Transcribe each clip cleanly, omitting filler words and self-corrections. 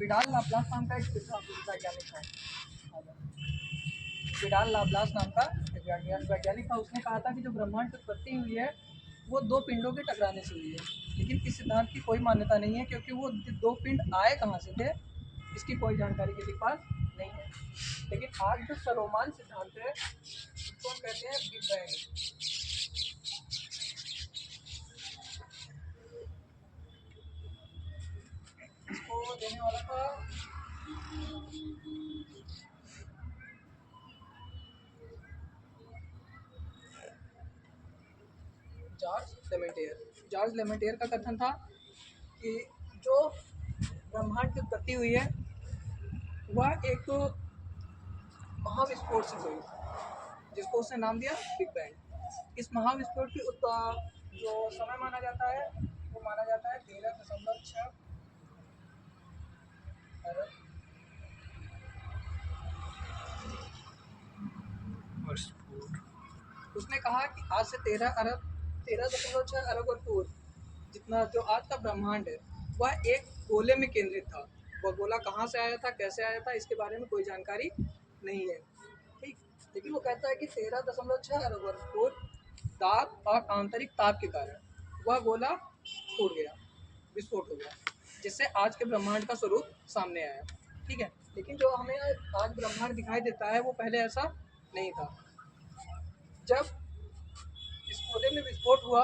Widal Laplace नाम का एक वैज्ञानिक था। विडाल लाप्लास नाम का एक वैज्ञानिक था। उसने कहा था कि जो ब्रह्मांड की उत्पत्ति हुई है वो दो पिंडों के टकराने से हुई है। लेकिन इस सिद्धांत की कोई मान्यता नहीं है, क्योंकि वो दो पिंड आए कहाँ से थे इसकी कोई जानकारी किसी के पास नहीं है। लेकिन आज जो सर्वमान्य सिद्धांत है उसको हम कहते हैं बिग बैंग। इसको देने वाला था जॉर्ज लेमेटियर का कथन था कि जो ब्रह्मांड की उत्पत्ति हुई है वह एक महाविस्फोट से हुई, जिसको उसने नाम दिया बिग बैंग। इस महाविस्फोट की जो समय माना जाता है वो माना जाता है 13.6 अरब वर्ष पूर्व। उसने कहा कि आज से 13.6 अरब वर्ष पूर्व जितना जो आज का ब्रह्मांड है वह एक गोले में केंद्रित था। वह गोला कहाँ से आया था, कैसे आया था, इसके बारे में कोई जानकारी नहीं है, ठीक। लेकिन वो कहता है कि 13.6 अरब वर्ष पूर्व दाब और आंतरिक ताप के कारण वह गोला फूट गया, विस्फोट हो गया, जिससे आज के ब्रह्मांड का स्वरूप सामने आया, ठीक है। लेकिन जो हमें आज ब्रह्मांड दिखाई देता है वो पहले ऐसा नहीं था। जब इस गोले में विस्फोट हुआ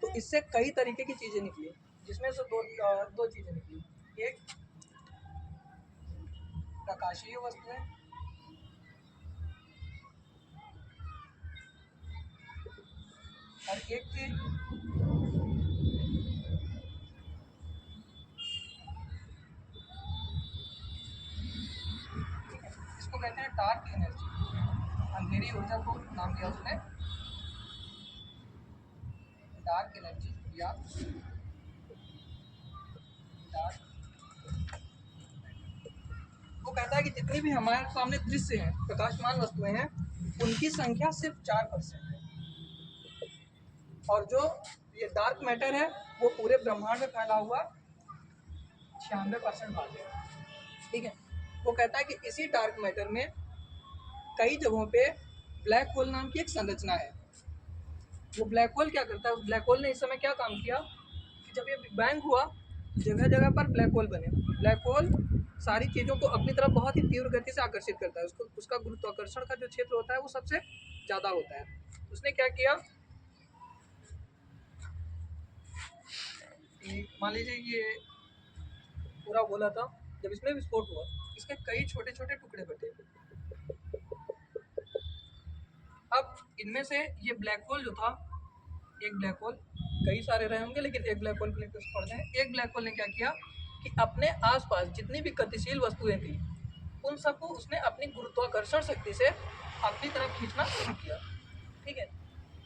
तो इससे कई तरीके की चीज़ें निकली, जिसमें से दो चीज़ें निकली। एक प्रकाशीय वस्तुएं और एक थी इसको कहते हैं डार्क एनर्जी, अंधेरी ऊर्जा को नाम दिया उसने डार्क एनर्जी या डार्क। वो कहता है कि जितनी भी हमारे सामने दृश्य हैं, प्रकाशमान वस्तुएं हैं, उनकी संख्या सिर्फ 4% है, और जो ये डार्क मैटर है वो पूरे ब्रह्मांड में फैला हुआ 96% भाग है, ठीक है। वो कहता है कि इसी डार्क मैटर में कई जगहों पे ब्लैक होल नाम की एक संरचना है। वो ब्लैक होल क्या करता है, उस ब्लैक होल ने इस समय क्या काम किया कि जब ये बिग बैंग हुआ जगह जगह पर ब्लैक होल बने। ब्लैक होल सारी चीज़ों को अपनी तरफ बहुत ही तीव्र गति से आकर्षित करता है। उसका गुरुत्वाकर्षण का जो क्षेत्र होता है वो सबसे ज़्यादा होता है। उसने क्या किया, मान लीजिए ये पूरा गोला था, जब इसमें विस्फोट हुआ इसके कई छोटे छोटे टुकड़े बटे। अब इनमें से ये ब्लैक होल जो था, एक ब्लैक होल, कई सारे रहे होंगे लेकिन एक ब्लैक होल के लिए कुछ पढ़ते हैं। एक ब्लैक होल ने क्या किया कि अपने आसपास जितनी भी गतिशील वस्तुएं थी उन सबको उसने अपनी गुरुत्वाकर्षण शक्ति से अपनी तरफ खींचना शुरू किया, ठीक है।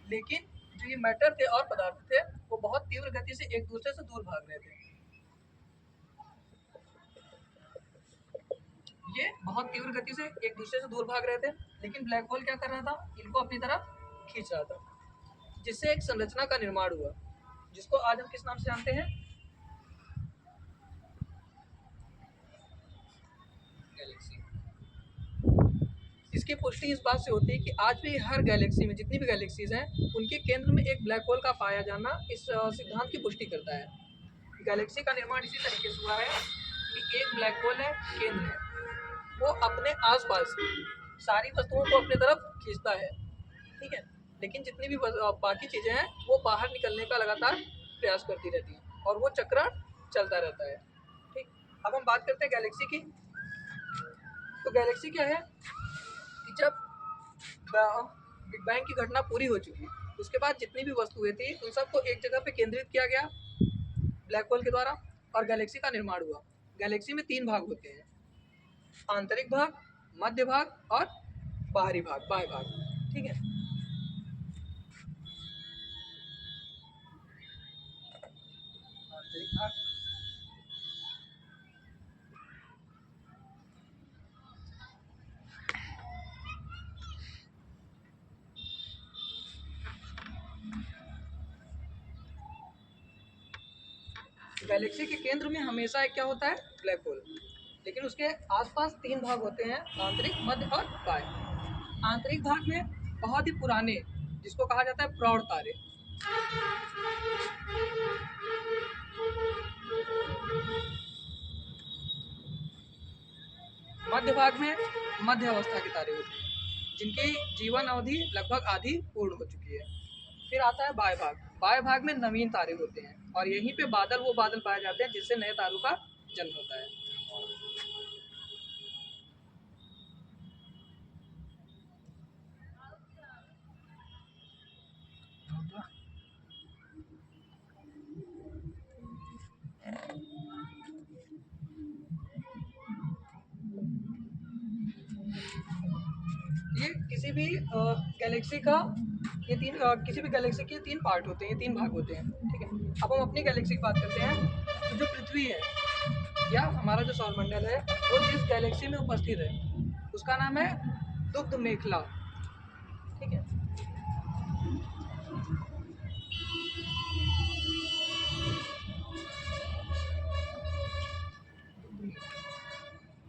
लेकिन जो ये मैटर थे और पदार्थ थे वो बहुत तीव्र गति से एक दूसरे से दूर भाग रहे थे। ये बहुत तीव्र गति से एक दूसरे से दूर भाग रहे थे, लेकिन ब्लैक होल क्या कर रहा था, इनको अपनी तरफ खींच रहा था, जिससे एक संरचना का निर्माण हुआ, जिसको आज हम किस नाम से जानते हैं, गैलेक्सी। इसकी पुष्टि इस बात से होती है कि आज भी हर गैलेक्सी में जितनी भी गैलेक्सीज हैं उनके केंद्र में एक ब्लैक होल का पाया जाना इस सिद्धांत की पुष्टि करता है। गैलेक्सी का निर्माण इसी तरीके से हुआ है कि एक ब्लैक होल है, केंद्र है, वो अपने आसपास सारी वस्तुओं को अपनी तरफ खींचता है, ठीक है। लेकिन जितनी भी बाकी चीज़ें हैं वो बाहर निकलने का लगातार प्रयास करती रहती हैं और वो चक्र चलता रहता है, ठीक। अब हम बात करते हैं गैलेक्सी की। तो गैलेक्सी क्या है कि जब बिग बैंग की घटना पूरी हो चुकी उसके बाद जितनी भी वस्तुएं थी उन सबको एक जगह पे केंद्रित किया गया ब्लैक होल के द्वारा और गैलेक्सी का निर्माण हुआ। गैलेक्सी में 3 भाग होते हैं, आंतरिक भाग, मध्य भाग और बाहरी भाग, बाह्य भाग, ठीक है। आंतरिक भाग, गैलेक्सी के केंद्र में हमेशा एक क्या होता है, ब्लैक होल। लेकिन उसके आसपास 3 भाग होते हैं, आंतरिक, मध्य और बाह्य। आंतरिक भाग में बहुत ही पुराने, जिसको कहा जाता है प्रौढ़ तारे। मध्य भाग में मध्य अवस्था के तारे होते हैं, जिनकी जीवन अवधि लगभग आधी पूर्ण हो चुकी है। फिर आता है बाह्य भाग। बाह्य भाग में नवीन तारे होते हैं और यहीं पे वो बादल पाए जाते हैं जिससे नए तारों का जन्म होता है। ये किसी भी गैलेक्सी का किसी भी गैलेक्सी के 3 पार्ट होते हैं, ये 3 भाग होते हैं, ठीक है। अब हम अपनी गैलेक्सी की बात करते हैं। तो जो पृथ्वी है या हमारा जो सौरमंडल है, वो जिस गैलेक्सी में उपस्थित है उसका नाम है दुग्ध मेखला, ठीक है।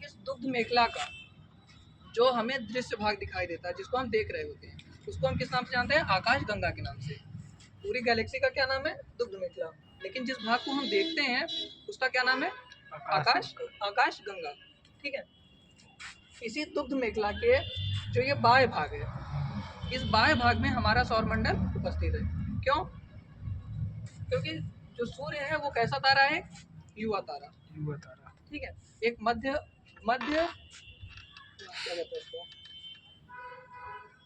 इस दुग्ध मेखला का जो हमें दृश्य भाग दिखाई देता है, जिसको हम देख रहे होते हैं, उसको हम किस नाम से जानते हैं? आकाश गंगा के नाम से। पूरी गैलेक्सी का क्या नाम है? दुग्ध मेखला। लेकिन जिस भाग को हम देखते हैं उसका क्या नाम है? आकाश गंगा, ठीक है। इसी दुग्ध मेखला के जो ये बाह्य भाग है, इस बाह्य भाग में हमारा सौरमंडल उपस्थित है। क्यों? क्योंकि जो सूर्य है वो कैसा तारा है? युवा तारा, ठीक है। एक मध्य मध्य क्या कहते हैं उसको,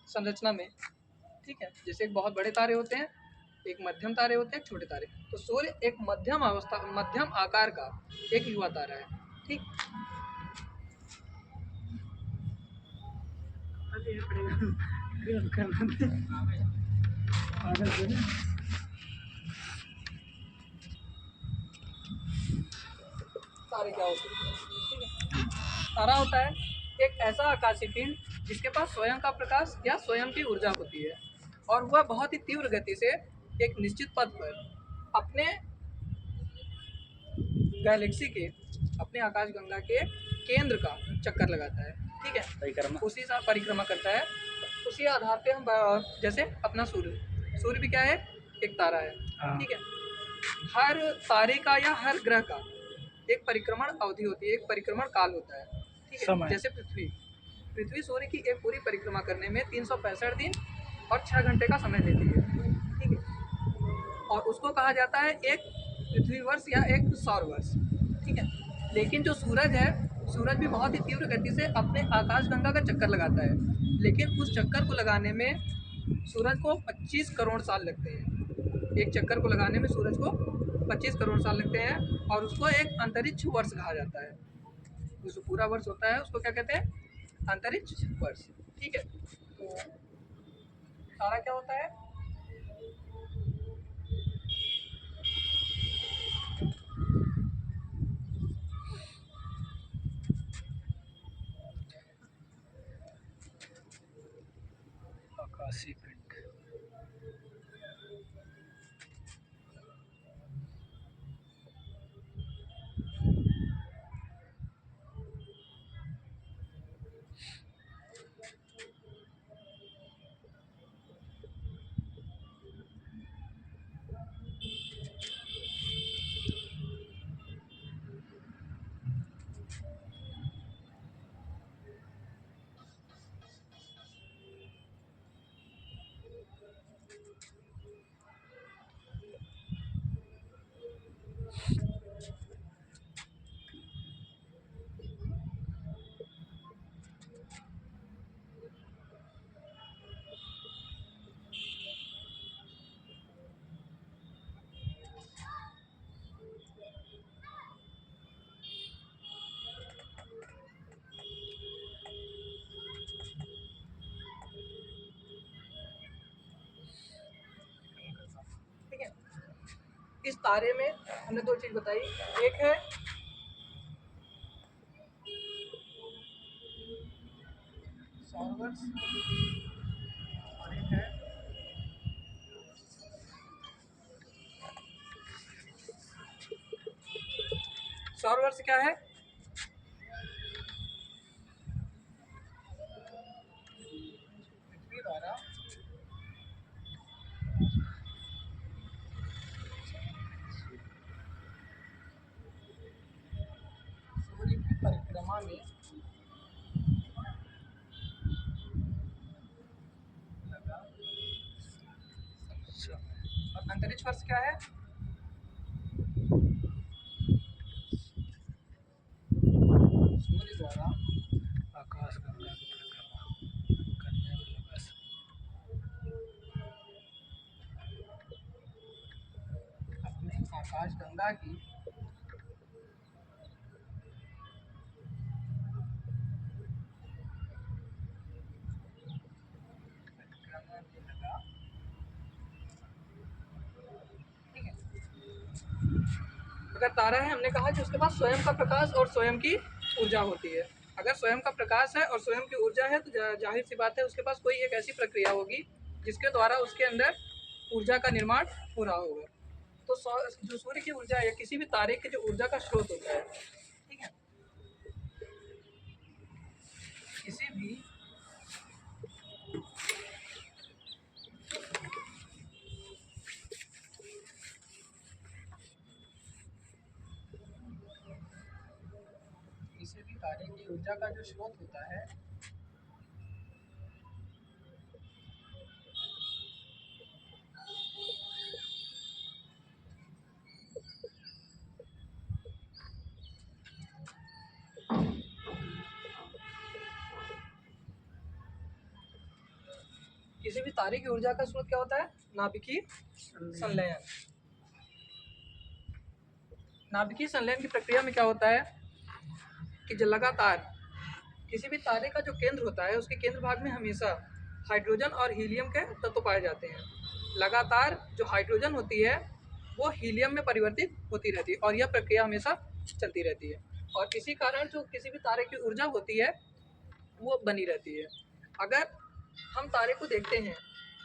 संरचना में, ठीक है। जैसे एक बहुत बड़े तारे होते हैं, एक मध्यम तारे होते हैं, छोटे तारे। तो सूर्य एक मध्यम आकार का एक युवा तारा है, ठीक। तारे क्या होते हैं? ठीक है। तारा होता है एक ऐसा आकाशीय पिंड जिसके पास स्वयं का प्रकाश या स्वयं की ऊर्जा होती है और वह बहुत ही तीव्र गति से एक निश्चित पथ पर अपने गैलेक्सी के, अपने आकाशगंगा के केंद्र का चक्कर लगाता है, ठीक है। उसी साथ परिक्रमा करता है। उसी आधार पे हम जैसे अपना सूर्य भी क्या है? एक तारा है, ठीक है। हर तारे का या हर ग्रह का एक परिक्रमण अवधि होती है, एक परिक्रमण काल होता है, ठीक है। जैसे पृथ्वी सूर्य की एक पूरी परिक्रमा करने में 365 दिन और 6 घंटे का समय लेती है, ठीक है। और उसको कहा जाता है एक पृथ्वी वर्ष या एक सौर वर्ष, ठीक है। लेकिन जो सूरज है, सूरज भी बहुत ही तीव्र गति से अपने आकाशगंगा का चक्कर लगाता है, लेकिन उस चक्कर को लगाने में सूरज को 25 करोड़ साल लगते हैं। एक चक्कर को लगाने में सूरज को 25 करोड़ साल लगते हैं और उसको एक अंतरिक्ष वर्ष कहा जाता है। जो पूरा वर्ष होता है उसको क्या कहते हैं? अंतरिक्ष वर्ष, ठीक है। तो तारा क्या होता है? आकाशीय पिंड। ठीक है। इस तारे में हमने 2 चीज बताई, एक है सौर वर्ष और एक है सौर वर्ष। क्या है? अंतरिक्ष वर्ष क्या है? सूर्य द्वारा आकाश गंगा की परिक्रमा करने में लगा अपने आकाश गंगा की परिक्रमा में लगा। ठीक है। अगर तारा है, हमने कहा कि उसके पास स्वयं का प्रकाश और स्वयं की ऊर्जा होती है। अगर स्वयं का प्रकाश है और स्वयं की ऊर्जा है तो जाहिर सी बात है उसके पास कोई एक ऐसी प्रक्रिया होगी जिसके द्वारा उसके अंदर ऊर्जा का निर्माण हो रहा होगा। तो जो सूर्य की ऊर्जा या किसी भी तारे की जो ऊर्जा का स्रोत होता है, ठीक है, किसी भी तारे की ऊर्जा का जो स्रोत होता है किसी भी तारे की ऊर्जा का स्रोत क्या होता है? नाभिकीय संलयन। नाभिकीय संलयन की प्रक्रिया में क्या होता है कि जो लगातार किसी भी तारे का जो केंद्र होता है उसके केंद्र भाग में हमेशा हाइड्रोजन और हीलियम के तत्व पाए जाते हैं। लगातार जो हाइड्रोजन होती है वो हीलियम में परिवर्तित होती रहती है और यह प्रक्रिया हमेशा चलती रहती है और इसी कारण जो किसी भी तारे की ऊर्जा होती है वो बनी रहती है। अगर हम तारे को देखते हैं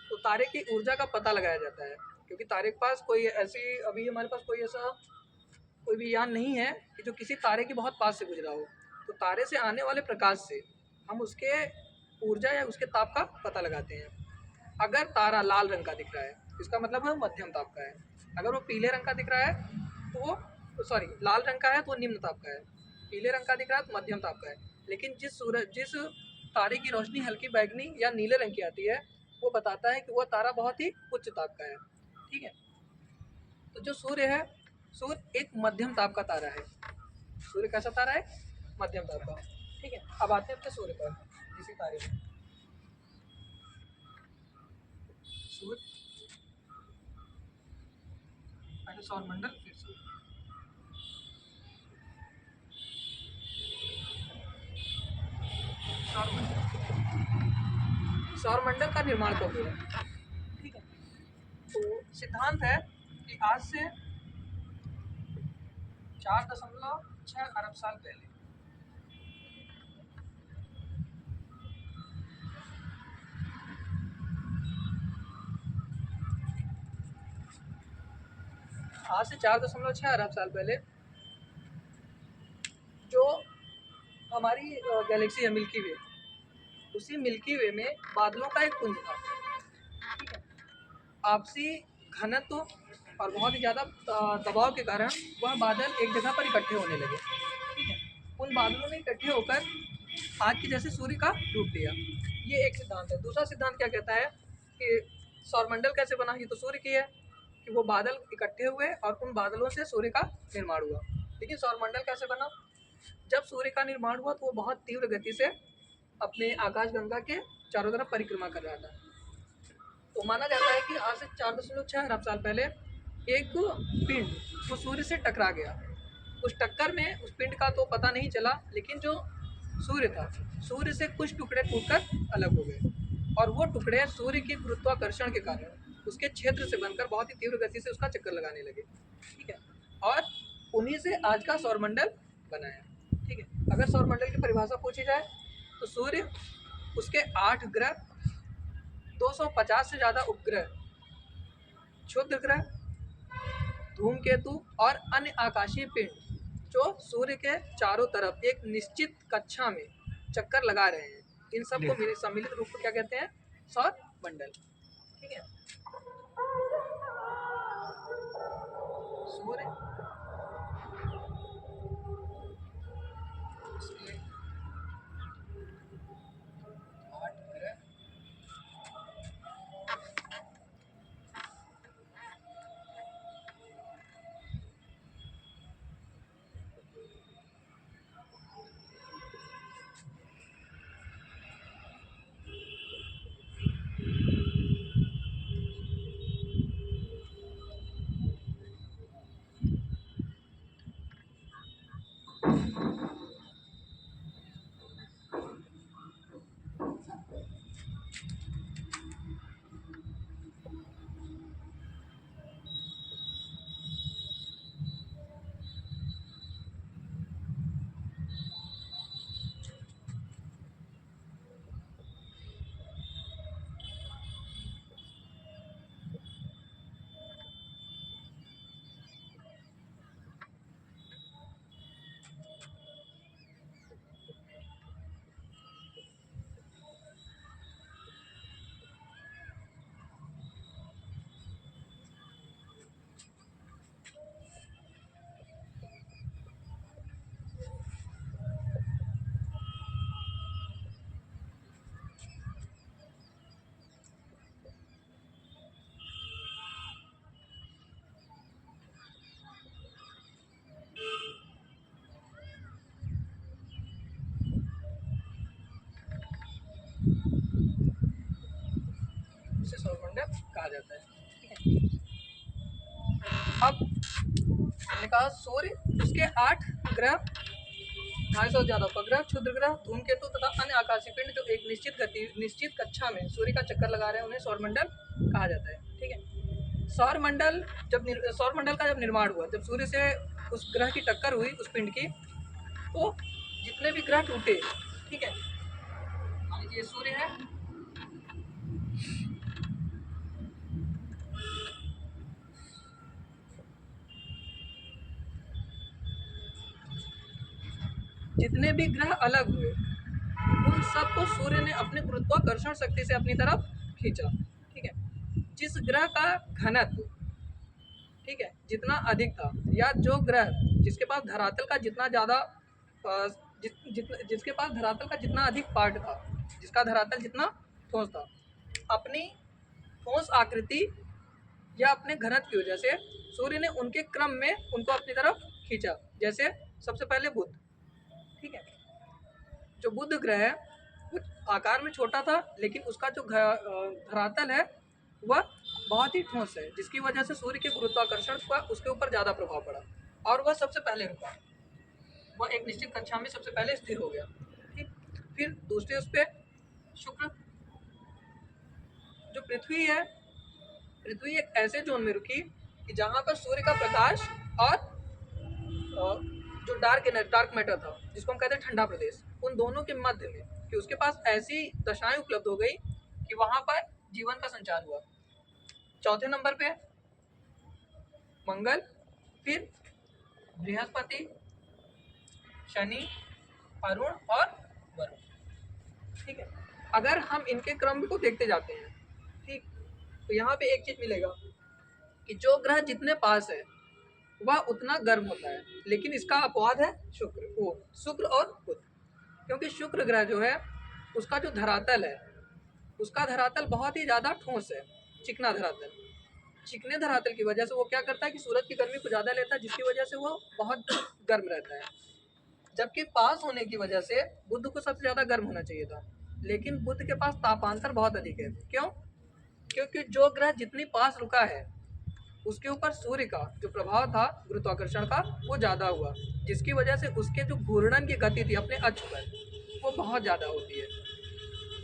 तो तारे की ऊर्जा का पता लगाया जाता है क्योंकि तारे के पास कोई ऐसी अभी हमारे पास कोई भी यान नहीं है कि जो किसी तारे के बहुत पास से गुजरा हो। तो तारे से आने वाले प्रकाश से हम उसके ऊर्जा या उसके ताप का पता लगाते हैं। अगर तारा लाल रंग का दिख रहा है इसका मतलब है मध्यम ताप का है। अगर वो पीले रंग का दिख रहा है तो वो लाल रंग का है तो वो निम्न ताप का है। पीले रंग का दिख रहा है तो मध्यम ताप का है। लेकिन जिस तारे की रोशनी हल्की बैगनी या नीले रंग की आती है वो बताता है कि वह तारा बहुत ही उच्च ताप का है। ठीक है। तो जो सूर्य है, सूर्य एक मध्यम ताप का तारा है। सूर्य कैसा तारा है? मध्यम ताप का। ठीक है। अब आते हैं अपने सूर्य पर, इसी तारे में। सूर्य, पहले सौरमंडल फिर सूर्य। सौरमंडल का निर्माण कब हुआ? ठीक है। तो सिद्धांत है कि आज से 4.6 अरब साल पहले आज से 4.6 अरब साल पहले जो हमारी गैलेक्सी है मिल्की वे, उसी मिल्की वे में बादलों का एक पुंज था। ठीक है। आपसी घनत्व और बहुत ही ज़्यादा दबाव के कारण वह बादल एक जगह पर इकट्ठे होने लगे। ठीक है। उन बादलों ने इकट्ठे होकर आज के जैसे सूर्य का रूप लिया। ये एक सिद्धांत है। दूसरा सिद्धांत क्या कहता है कि सौरमंडल कैसे बना? ये तो सूर्य की है कि वो बादल इकट्ठे हुए और उन बादलों से सूर्य का निर्माण हुआ। लेकिन सौरमंडल कैसे बना? जब सूर्य का निर्माण हुआ तो वो बहुत तीव्र गति से अपने आकाशगंगा के चारों तरफ परिक्रमा कर रहा था। तो माना जाता है कि आज से 4.6 अरब साल पहले एक पिंड वो सूर्य से टकरा गया। उस टक्कर में उस पिंड का तो पता नहीं चला, लेकिन जो सूर्य था, सूर्य से कुछ टुकड़े टूटकर अलग हो गए और वो टुकड़े सूर्य के गुरुत्वाकर्षण के कारण उसके क्षेत्र से बनकर बहुत ही तीव्र गति से उसका चक्कर लगाने लगे। ठीक है। और उन्हीं से आज का सौरमंडल बना है। ठीक है। अगर सौरमंडल की परिभाषा पूछी जाए तो सूर्य, उसके 8 ग्रह, 250 से ज़्यादा उपग्रह, क्षुद्र ग्रह, धूमकेतु और अन्य आकाशीय पिंड जो सूर्य के चारों तरफ एक निश्चित कक्षा में चक्कर लगा रहे हैं, इन सब को सम्मिलित रूप में क्या कहते हैं? सौर मंडल। ठीक है। सूर्य, उसके 8 ग्रह, 250 सौरमंडल कहा जाता है। ठीक है, अब हमने कहा सूर्य, उसके 8 ग्रह, 250 ज्यादा उपग्रह, क्षुद्र ग्रह, धूमकेतु तथा अन्य आकाशीय पिंड जो एक निश्चित कक्षा में सूर्य का चक्कर लगा रहे हैं उन्हें सौरमंडल कहा जाता है। ठीक है, सौरमंडल का जब निर्माण हुआ, जब सूर्य से उस ग्रह की टक्कर हुई, उस पिंड की, तो जितने भी ग्रह टूटे, ठीक है, मान लीजिए सूर्य है, जितने भी ग्रह अलग हुए उन सबको सूर्य ने अपने गुरुत्वाकर्षण शक्ति से अपनी तरफ खींचा। ठीक है, जिस ग्रह का घनत्व, ठीक है, जितना अधिक था, या जो ग्रह जिसके पास धरातल का जितना ज़्यादा जिसके पास धरातल का जितना अधिक पार्ट था, जिसका धरातल जितना ठोस था, अपनी ठोस आकृति या अपने घनत्व की वजह से सूर्य ने उनके क्रम में उनको अपनी तरफ खींचा। जैसे सबसे पहले बुध, ठीक है, जो बुध ग्रह है वो आकार में छोटा था, लेकिन उसका जो धरातल है वह बहुत ही ठोस है, जिसकी वजह से सूर्य के गुरुत्वाकर्षण का उसके ऊपर ज़्यादा प्रभाव पड़ा और वह सबसे पहले रुका, वह एक निश्चित कक्षा में सबसे पहले स्थिर हो गया। ठीक, फिर दूसरे उस पर शुक्र, जो पृथ्वी है, पृथ्वी एक ऐसे जोन में रुकी कि जहाँ पर सूर्य का प्रकाश और जो डार्क मैटर था, जिसको हम कहते हैं ठंडा प्रदेश, उन दोनों के मध्य में, कि उसके पास ऐसी दशाएं उपलब्ध हो गई कि वहाँ पर जीवन का संचार हुआ। चौथे नंबर पे मंगल, फिर बृहस्पति, शनि, अरुण और वरुण। ठीक है, अगर हम इनके क्रम को देखते जाते हैं, ठीक, तो यहाँ पे एक चीज मिलेगा कि जो ग्रह जितने पास है वह उतना गर्म होता है, लेकिन इसका अपवाद है शुक्र और बुध, क्योंकि शुक्र ग्रह जो है उसका जो धरातल है, उसका धरातल बहुत ही ज़्यादा ठोस है, चिकना धरातल। चिकने धरातल की वजह से वो क्या करता है कि सूरज की गर्मी को ज़्यादा लेता है, जिसकी वजह से वो बहुत गर्म रहता है। जबकि पास होने की वजह से बुध को सबसे ज़्यादा गर्म होना चाहिए था, लेकिन बुध के पास तापांतर बहुत अधिक है। क्यों? क्योंकि जो ग्रह जितनी पास रुका है उसके ऊपर सूर्य का जो प्रभाव था गुरुत्वाकर्षण का वो ज़्यादा हुआ, जिसकी वजह से उसके जो घूर्णन की गति थी अपने अक्ष पर वो बहुत ज़्यादा होती है।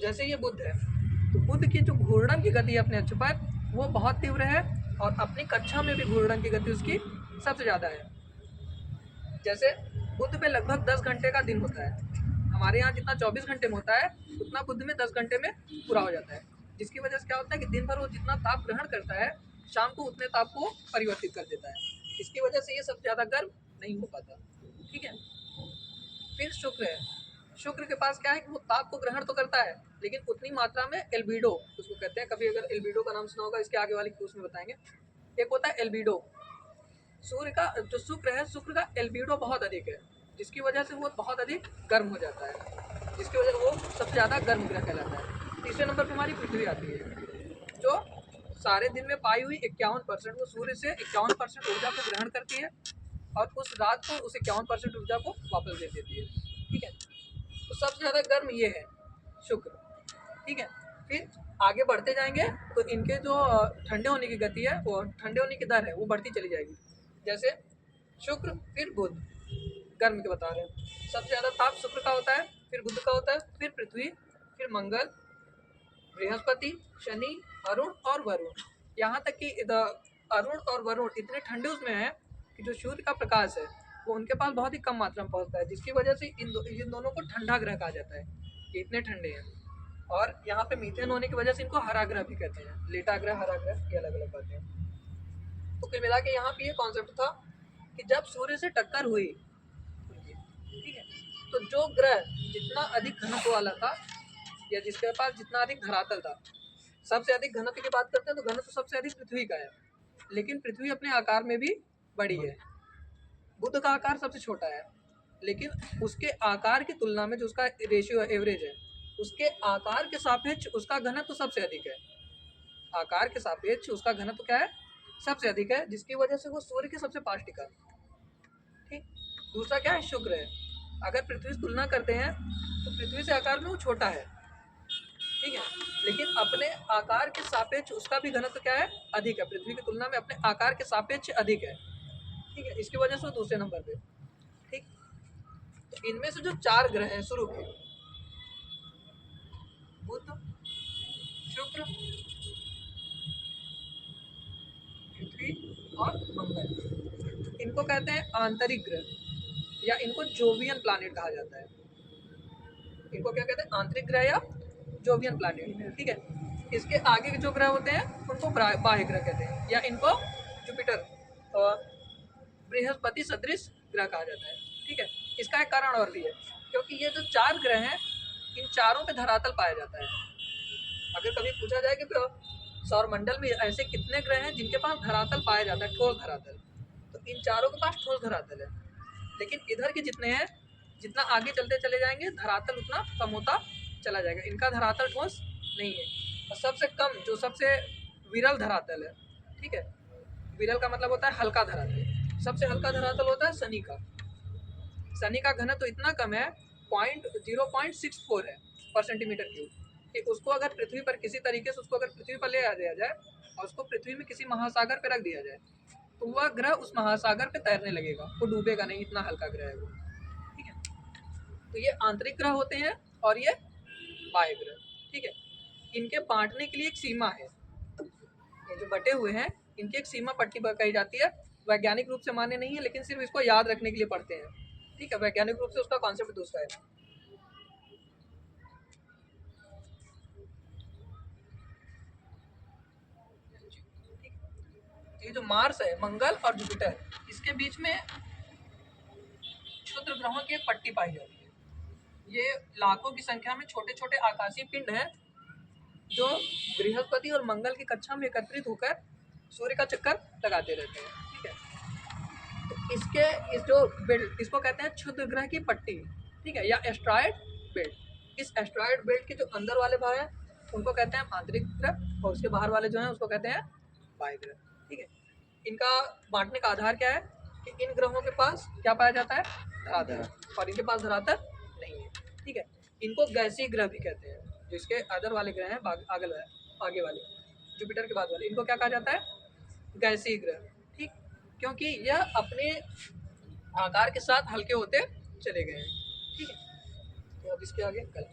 जैसे ये बुध है, तो बुध की जो घूर्णन की गति अपने अक्ष पर वो बहुत तीव्र है, और अपनी कक्षा में भी घूर्णन की गति उसकी सबसे ज़्यादा है। जैसे बुध पे लगभग 10 घंटे का दिन होता है, हमारे यहाँ जितना 24 घंटे में होता है उतना बुध में 10 घंटे में पूरा हो जाता है, जिसकी वजह से क्या होता है कि दिन भर वो जितना ताप ग्रहण करता है शाम को उतने ताप को परिवर्तित कर देता है, इसकी वजह से ये सबसे ज़्यादा गर्म नहीं हो पाता। ठीक है, फिर शुक्र है, शुक्र के पास क्या है कि वो ताप को ग्रहण तो करता है, लेकिन उतनी मात्रा में एल्बिडो उसको कहते हैं, कभी अगर एल्बिडो का नाम सुना होगा, इसके आगे वाली कोर्स में बताएंगे। एक होता है एल्बिडो, सूर्य का जो शुक्र है, शुक्र का एल्बिडो बहुत अधिक है, जिसकी वजह से वो बहुत अधिक गर्म हो जाता है, जिसकी वजह से वो सबसे ज़्यादा गर्म ग्रह कहलाता है। तीसरे नंबर पर हमारी पृथ्वी आती है, जो सारे दिन में पाई हुई 51%, वो सूर्य से 51% ऊर्जा को ग्रहण करती है और उस रात को उस 51% ऊर्जा को वापस दे देती है। ठीक है, तो सबसे ज़्यादा गर्म ये है शुक्र। ठीक है, फिर आगे बढ़ते जाएंगे तो इनके जो ठंडे होने की गति है, वो ठंडे होने की दर है, वो बढ़ती चली जाएगी। जैसे शुक्र, फिर बुध, गर्म के बता रहे हैं, सबसे ज़्यादा ताप शुक्र का होता है, फिर बुध का होता है, फिर पृथ्वी, फिर मंगल, बृहस्पति, शनि, अरुण और वरुण। यहाँ तक कि अरुण और वरुण इतने ठंडे उसमें हैं कि जो सूर्य का प्रकाश है वो उनके पास बहुत ही कम मात्रा में पहुँचता है, जिसकी वजह से इन दोनों को ठंडा ग्रह कहा जाता है, ये इतने ठंडे हैं। और यहाँ पे मीथेन होने की वजह से इनको हरा ग्रह भी कहते हैं, लेटा ग्रह, हरा ग्रह, ये अलग अलग बातें हैं। तो कुल मिला के यहाँ पे ये कॉन्सेप्ट था कि जब सूर्य से टक्कर हुई, ठीक है, तो जो ग्रह जितना अधिक घनत्व वाला था या जिसके पास जितना अधिक धरातल था, सबसे अधिक घनत्व की बात करते हैं तो घनत्व सबसे अधिक पृथ्वी का है, लेकिन पृथ्वी अपने आकार में भी बड़ी है। बुध का आकार सबसे छोटा है, लेकिन उसके आकार की तुलना में जो उसका रेशियो एवरेज है, उसके आकार के सापेक्ष उसका घनत्व सबसे अधिक है। आकार के सापेक्ष उसका घनत्व क्या है? सबसे अधिक है, जिसकी वजह से वो सूर्य के सबसे पास टिका। ठीक, दूसरा क्या है? शुक्र है। अगर पृथ्वी से तुलना करते हैं तो पृथ्वी से आकार में वो छोटा है, ठीक है, लेकिन अपने आकार के सापेक्ष उसका भी घनत्व क्या है, अधिक है, पृथ्वी की तुलना में अपने आकार के सापेक्ष अधिक है। ठीक है, इसकी वजह से वो दूसरे नंबर पे। ठीक, तो इनमें से जो 4 ग्रह हैं शुरू के, बुध, शुक्र, पृथ्वी और मंगल, इनको कहते हैं आंतरिक ग्रह, या इनको जोवियन प्लैनेट कहा जाता है। इनको क्या कहते हैं, आंतरिक ग्रह या जोवियन प्लैनेट। ठीक है, इसके आगे के जो ग्रह होते हैं उनको बाह्य ग्रह कहते हैं, या इनको जुपिटर और बृहस्पति सदृश ग्रह कहा जाता है। ठीक है, इसका एक कारण और भी है, क्योंकि ये जो 4 ग्रह हैं इन चारों पे धरातल पाया जाता है। अगर कभी पूछा जाए कि सौर मंडल में ऐसे कितने ग्रह हैं जिनके पास धरातल पाया जाता है, ठोस धरातल, तो इन चारों के पास ठोस धरातल है। लेकिन इधर के जितने हैं, जितना आगे चलते चले जाएंगे धरातल उतना कम होता चला जाएगा, इनका धरातल ठोस नहीं है। और सबसे कम जो सबसे विरल धरातल है, ठीक है, विरल का मतलब होता है हल्का धरातल, सबसे हल्का धरातल होता है शनि का। शनि का घनत्व तो इतना कम है, 0.64 है पर सेंटीमीटर क्यूब, कि उसको अगर पृथ्वी पर किसी तरीके से उसको अगर पृथ्वी पर ले आ दिया जाए और उसको पृथ्वी में किसी महासागर पर रख दिया जाए तो वह ग्रह उस महासागर पे तैरने लगेगा, वो डूबेगा नहीं, इतना हल्का ग्रह है वो। ठीक है, तो ये आंतरिक ग्रह होते हैं और ये बाह्य ग्रह। ठीक है, इनके बांटने के लिए एक सीमा है, ये जो बटे हुए हैं इनकी एक सीमा पट्टी कही जाती है। वैज्ञानिक रूप से मान्य नहीं है, लेकिन सिर्फ इसको याद रखने के लिए पढ़ते हैं। ठीक है, वैज्ञानिक रूप से उसका कॉन्सेप्ट दूसरा है। ये जो मार्स है, मंगल और जुपिटर, इसके बीच में क्षुद्र ग्रहों की एक पट्टी पाई जाती है। ये लाखों की संख्या में छोटे छोटे आकाशीय पिंड हैं जो बृहस्पति और मंगल की कक्षा में एकत्रित होकर सूर्य का चक्कर लगाते रहते हैं। ठीक है, तो इस जो बेल्ट, इसको कहते हैं क्षुद्र ग्रह की पट्टी। ठीक है, या एस्ट्रॉयड बेल्ट। इस एस्ट्रॉयड बेल्ट के जो अंदर वाले भाग हैं उनको कहते हैं आंतरिक ग्रह, और उसके बाहर वाले जो हैं उसको कहते हैं बाह्य ग्रह। ठीक है, इनका बांटने का आधार क्या है कि इन ग्रहों के पास क्या पाया जाता है, धरातल, और इनके पास धरातल नहीं है। ठीक है, इनको गैसीय ग्रह भी कहते हैं, जो इसके अदर वाले ग्रह हैं, आगे वाले जुपिटर के बाद वाले, इनको क्या कहा जाता है, गैसीय ग्रह। ठीक, क्योंकि यह अपने आकार के साथ हल्के होते चले गए हैं। ठीक है, तो अब इसके आगे कल